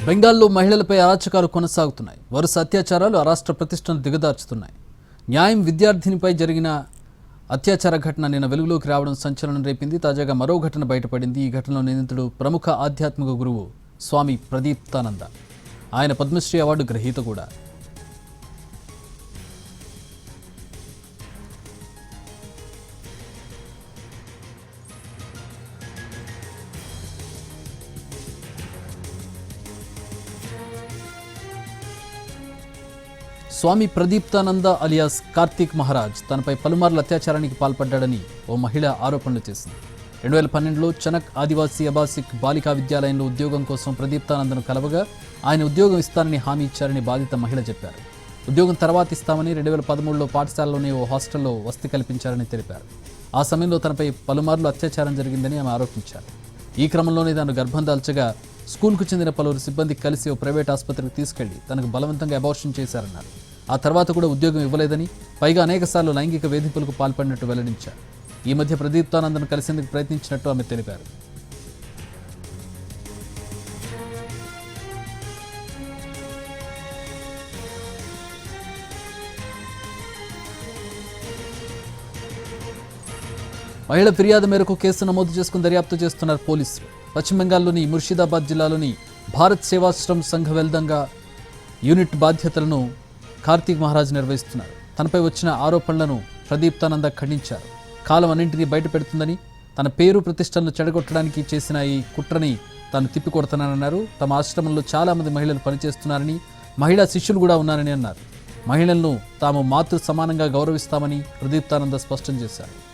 బెంగాల్లో మహిళలపై అరాచకాలు కొనసాగుతున్నాయి. వరుస అత్యాచారాలు ఆ రాష్ట్ర ప్రతిష్టను దిగదార్చుతున్నాయి. న్యాయం విద్యార్థినిపై జరిగిన అత్యాచార ఘటన నిన్న వెలుగులోకి రావడం సంచలనం రేపింది. తాజాగా మరో ఘటన బయటపడింది. ఈ ఘటనలో నిందితుడు ప్రముఖ ఆధ్యాత్మిక గురువు స్వామి ప్రదీప్తానంద. ఆయన పద్మశ్రీ అవార్డు గ్రహీత కూడా. స్వామి ప్రదీప్తానంద అలియాస్ కార్తీక్ మహారాజ్ తనపై పలుమార్లు అత్యాచారానికి పాల్పడ్డాడని ఓ మహిళ ఆరోపణలు చేసింది. 2012లో చనక్ ఆదివాసీ అబాసిక్ బాలికా విద్యాలయంలో ఉద్యోగం కోసం ప్రదీప్తానందను కలవగా ఆయన ఉద్యోగం ఇస్తానని హామీ ఇచ్చారని బాధిత మహిళ చెప్పారు. ఉద్యోగం తర్వాత ఇస్తామని 2013లో పాఠశాలలోని ఓ హాస్టల్లో వసతి కల్పించారని తెలిపారు. ఆ సమయంలో తనపై పలుమార్లు అత్యాచారం జరిగిందని ఆమె ఆరోపించారు. ఈ క్రమంలోనే తాను గర్భం దాల్చగా స్కూల్కు చెందిన పలువురు సిబ్బంది కలిసి ఓ ప్రైవేట్ ఆసుపత్రికి తీసుకెళ్లి తనకు బలవంతంగా అబార్షన్ చేశారన్నారు. ఆ తర్వాత కూడా ఉద్యోగం ఇవ్వలేదని, పైగా అనేకసార్లు లైంగిక వేధింపులకు పాల్పడినట్టు వెల్లడించారు. ఈ మధ్య ప్రదీప్తానందను కలిసేందుకు ప్రయత్నించినట్టు ఆమె తెలిపారు. మహిళ ఫిర్యాదు మేరకు కేసు నమోదు చేసుకుని దర్యాప్తు చేస్తున్నారు పోలీసులు. పశ్చిమ బెంగాల్లోని ముర్షిదాబాద్ జిల్లాలోని భారత్ సేవాశ్రమ్ సంఘ వెల్దంగా యూనిట్ బాధ్యతలను కార్తీక్ మహారాజ్ నిర్వహిస్తున్నారు. తనపై వచ్చిన ఆరోపణలను ప్రదీప్తానంద ఖండించారు. కాలం అన్నింటినీ బయట పెడుతుందని, తన పేరు ప్రతిష్టలను చెడగొట్టడానికి చేసిన ఈ కుట్రని తాను తిప్పికొడతానన్నారు. తమ ఆశ్రమంలో చాలా మంది మహిళలు పనిచేస్తున్నారని, మహిళా శిష్యులు కూడా ఉన్నారని అన్నారు. మహిళలను తాము మాతృ సమానంగా గౌరవిస్తామని ప్రదీప్తానంద స్పష్టం చేశారు.